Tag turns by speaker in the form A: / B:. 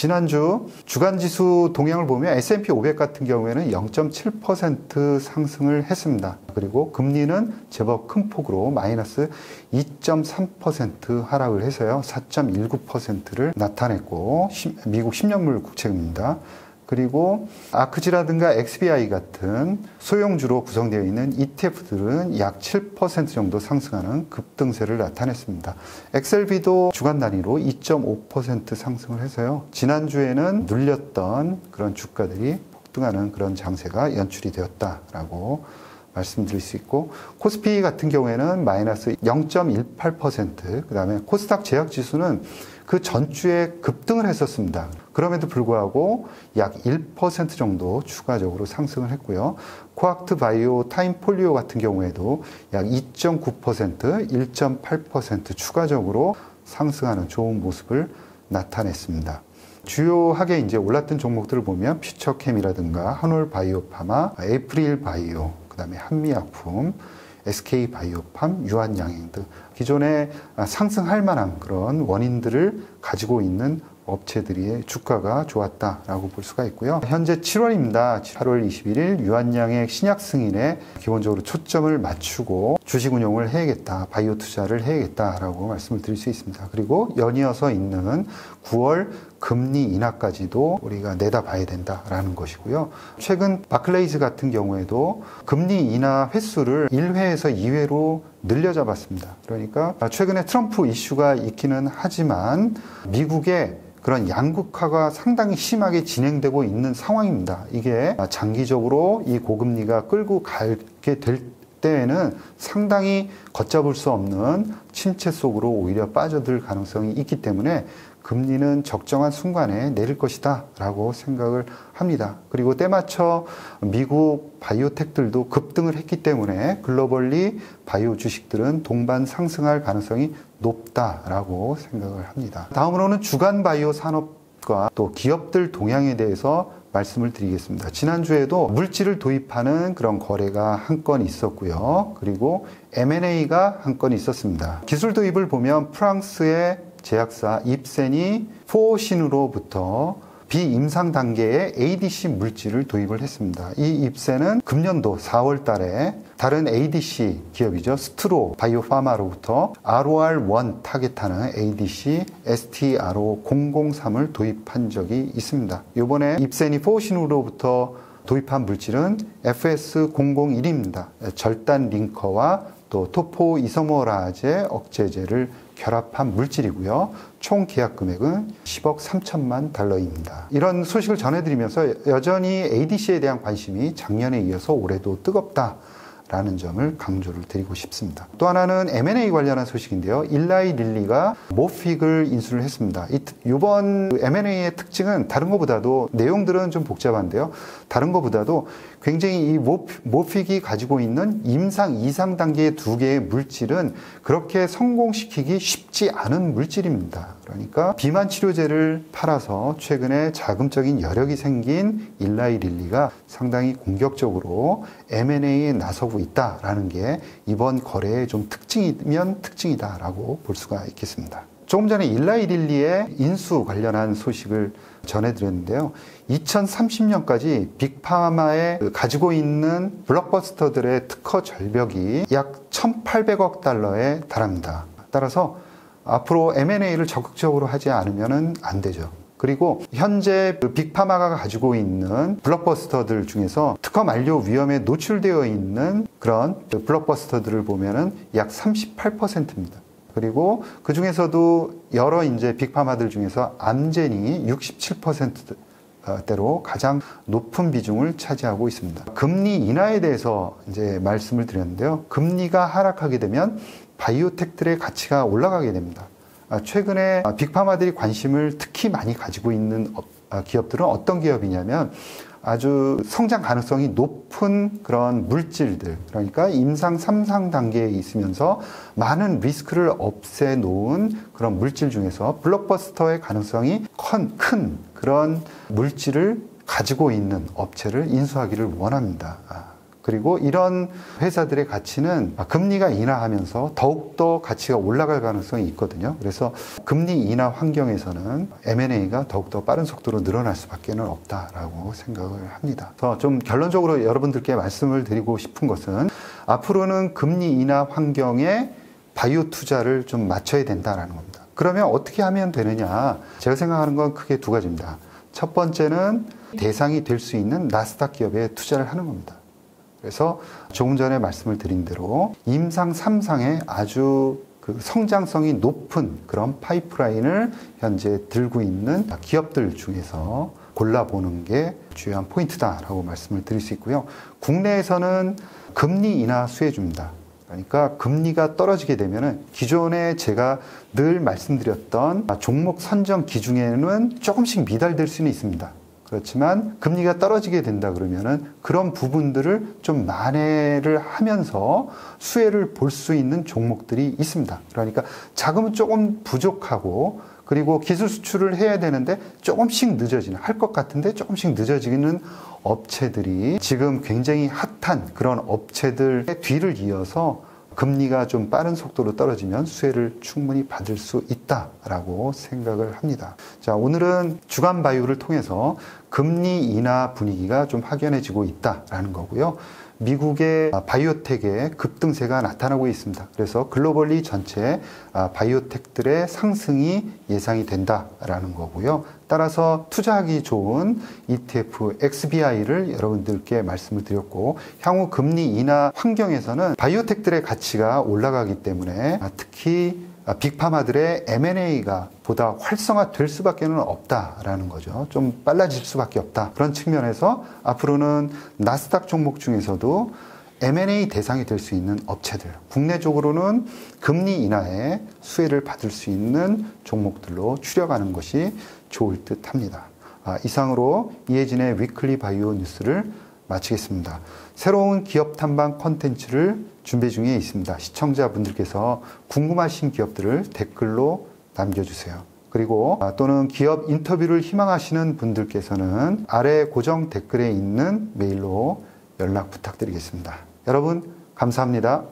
A: 지난주 주간지수 동향을 보면 S&P 500 같은 경우에는 0.7% 상승을 했습니다. 그리고 금리는 제법 큰 폭으로 마이너스 2.3% 하락을 해서요. 4.19%를 나타냈고 미국 10년물 국채입니다. 그리고 아크지라든가 XBI 같은 소형주로 구성되어 있는 ETF들은 약 7% 정도 상승하는 급등세를 나타냈습니다. XLB도 주간 단위로 2.5% 상승을 해서요. 지난주에는 눌렸던 그런 주가들이 폭등하는 그런 장세가 연출이 되었다라고 말씀드릴 수 있고, 코스피 같은 경우에는 마이너스 0.18%, 그 다음에 코스닥 제약지수는 그 전주에 급등을 했었습니다. 그럼에도 불구하고 약 1% 정도 추가적으로 상승을 했고요. 코악트 바이오 타임폴리오 같은 경우에도 약 2.9%, 1.8% 추가적으로 상승하는 좋은 모습을 나타냈습니다. 주요하게 이제 올랐던 종목들을 보면 퓨처캠이라든가 한올 바이오파마, 에이프릴 바이오, 그다음에 한미약품, SK 바이오팜, 유한양행 등 기존에 상승할 만한 그런 원인들을 가지고 있는 업체들의 주가가 좋았다라고 볼 수가 있고요. 현재 7월입니다. 8월 21일 유한양행 신약 승인에 기본적으로 초점을 맞추고 주식 운용을 해야겠다, 바이오 투자를 해야겠다라고 말씀을 드릴 수 있습니다. 그리고 연이어서 있는 9월 금리 인하까지도 우리가 내다봐야 된다라는 것이고요. 최근 바클레이즈 같은 경우에도 금리 인하 횟수를 1회에서 2회로 늘려잡았습니다. 그러니까 최근에 트럼프 이슈가 있기는 하지만 미국의 그런 양극화가 상당히 심하게 진행되고 있는 상황입니다. 이게 장기적으로 이 고금리가 끌고 가게 될 때에는 상당히 걷잡을 수 없는 침체 속으로 오히려 빠져들 가능성이 있기 때문에 금리는 적정한 순간에 내릴 것이다 라고 생각을 합니다. 그리고 때맞춰 미국 바이오텍들도 급등을 했기 때문에 글로벌리 바이오 주식들은 동반 상승할 가능성이 높다라고 생각을 합니다. 다음으로는 주간 바이오 산업과 또 기업들 동향에 대해서 말씀을 드리겠습니다. 지난주에도 물질을 도입하는 그런 거래가 한 건 있었고요. 그리고 M&A가 한 건 있었습니다. 기술 도입을 보면 프랑스의 제약사 입센이 포신으로부터 비임상 단계의 ADC 물질을 도입을 했습니다. 이 입센은 금년도 4월 달에 다른 ADC 기업이죠. 스트로 바이오파마로부터 ROR1 타겟하는 ADC STRO003을 도입한 적이 있습니다. 이번에 입센이 포신으로부터 도입한 물질은 FS001입니다. 절단 링커와 또 토포 이소머라제 억제제를 결합한 물질이고요. 총 계약 금액은 10억 3천만 달러입니다. 이런 소식을 전해드리면서 여전히 ADC에 대한 관심이 작년에 이어서 올해도 뜨겁다라는 점을 강조를 드리고 싶습니다. 또 하나는 M&A 관련한 소식인데요. 일라이 릴리가 모픽을 인수를 했습니다. 이번 M&A의 특징은 다른 것보다도 내용들은 좀 복잡한데요. 다른 것보다도 굉장히 이 모픽이 가지고 있는 임상 2상 단계의 두 개의 물질은 그렇게 성공시키기 쉽지 않은 물질입니다. 그러니까 비만 치료제를 팔아서 최근에 자금적인 여력이 생긴 일라이 릴리가 상당히 공격적으로 M&A에 나서고 있다라는 게 이번 거래의 좀 특징이면 특징이다라고 볼 수가 있겠습니다. 조금 전에 일라이 릴리의 인수 관련한 소식을 전해드렸는데요. 2030년까지 빅파마에 가지고 있는 블록버스터들의 특허 절벽이 약 1,800억 달러에 달합니다. 따라서 앞으로 M&A를 적극적으로 하지 않으면 안 되죠. 그리고 현재 빅파마가 가지고 있는 블록버스터들 중에서 특허 만료 위험에 노출되어 있는 그런 블록버스터들을 보면은 약 38%입니다. 그리고 그 중에서도 여러 이제 빅파마들 중에서 암젠이 67%대로 가장 높은 비중을 차지하고 있습니다. 금리 인하에 대해서 이제 말씀을 드렸는데요. 금리가 하락하게 되면 바이오텍들의 가치가 올라가게 됩니다. 최근에 빅파마들이 관심을 특히 많이 가지고 있는 기업들은 어떤 기업이냐면 아주 성장 가능성이 높은 그런 물질들, 그러니까 임상 3상 단계에 있으면서 많은 리스크를 없애놓은 그런 물질 중에서 블록버스터의 가능성이 큰 그런 물질을 가지고 있는 업체를 인수하기를 원합니다. 그리고 이런 회사들의 가치는 금리가 인하하면서 더욱더 가치가 올라갈 가능성이 있거든요. 그래서 금리 인하 환경에서는 M&A가 더욱더 빠른 속도로 늘어날 수밖에 없다라고 생각을 합니다. 그래서 좀 결론적으로 여러분들께 말씀을 드리고 싶은 것은 앞으로는 금리 인하 환경에 바이오 투자를 좀 맞춰야 된다라는 겁니다. 그러면 어떻게 하면 되느냐? 제가 생각하는 건 크게 두 가지입니다. 첫 번째는 대상이 될 수 있는 나스닥 기업에 투자를 하는 겁니다. 그래서 조금 전에 말씀을 드린 대로 임상 3상의 아주 성장성이 높은 그런 파이프라인을 현재 들고 있는 기업들 중에서 골라보는 게 중요한 포인트다라고 말씀을 드릴 수 있고요. 국내에서는 금리 인하 수혜주입니다. 그러니까 금리가 떨어지게 되면은 기존에 제가 늘 말씀드렸던 종목 선정 기준에는 조금씩 미달될 수는 있습니다. 그렇지만 금리가 떨어지게 된다 그러면은 그런 부분들을 좀 만회를 하면서 수혜를 볼 수 있는 종목들이 있습니다. 그러니까 자금은 조금 부족하고 그리고 기술 수출을 해야 되는데 조금씩 늦어지는, 할 것 같은데 조금씩 늦어지는 업체들이 지금 굉장히 핫한 그런 업체들의 뒤를 이어서 금리가 좀 빠른 속도로 떨어지면 수혜를 충분히 받을 수 있다라고 생각을 합니다. 자, 오늘은 주간 바이오를 통해서 금리 인하 분위기가 좀 확연해지고 있다라는 거고요. 미국의 바이오텍의 급등세가 나타나고 있습니다. 그래서 글로벌리 전체 바이오텍들의 상승이 예상이 된다라는 거고요. 따라서 투자하기 좋은 ETF XBI를 여러분들께 말씀을 드렸고, 향후 금리 인하 환경에서는 바이오텍들의 가치가 올라가기 때문에 특히 빅파마들의 M&A가 보다 활성화될 수밖에 없다라는 거죠. 좀 빨라질 수밖에 없다. 그런 측면에서 앞으로는 나스닥 종목 중에서도 M&A 대상이 될 수 있는 업체들, 국내적으로는 금리 인하에 수혜를 받을 수 있는 종목들로 추려가는 것이 좋을 듯 합니다. 이상으로 이혜진의 위클리 바이오 뉴스를 마치겠습니다. 새로운 기업 탐방 콘텐츠를 준비 중에 있습니다. 시청자분들께서 궁금하신 기업들을 댓글로 남겨주세요. 그리고 또는 기업 인터뷰를 희망하시는 분들께서는 아래 고정 댓글에 있는 메일로 연락 부탁드리겠습니다. 여러분 감사합니다.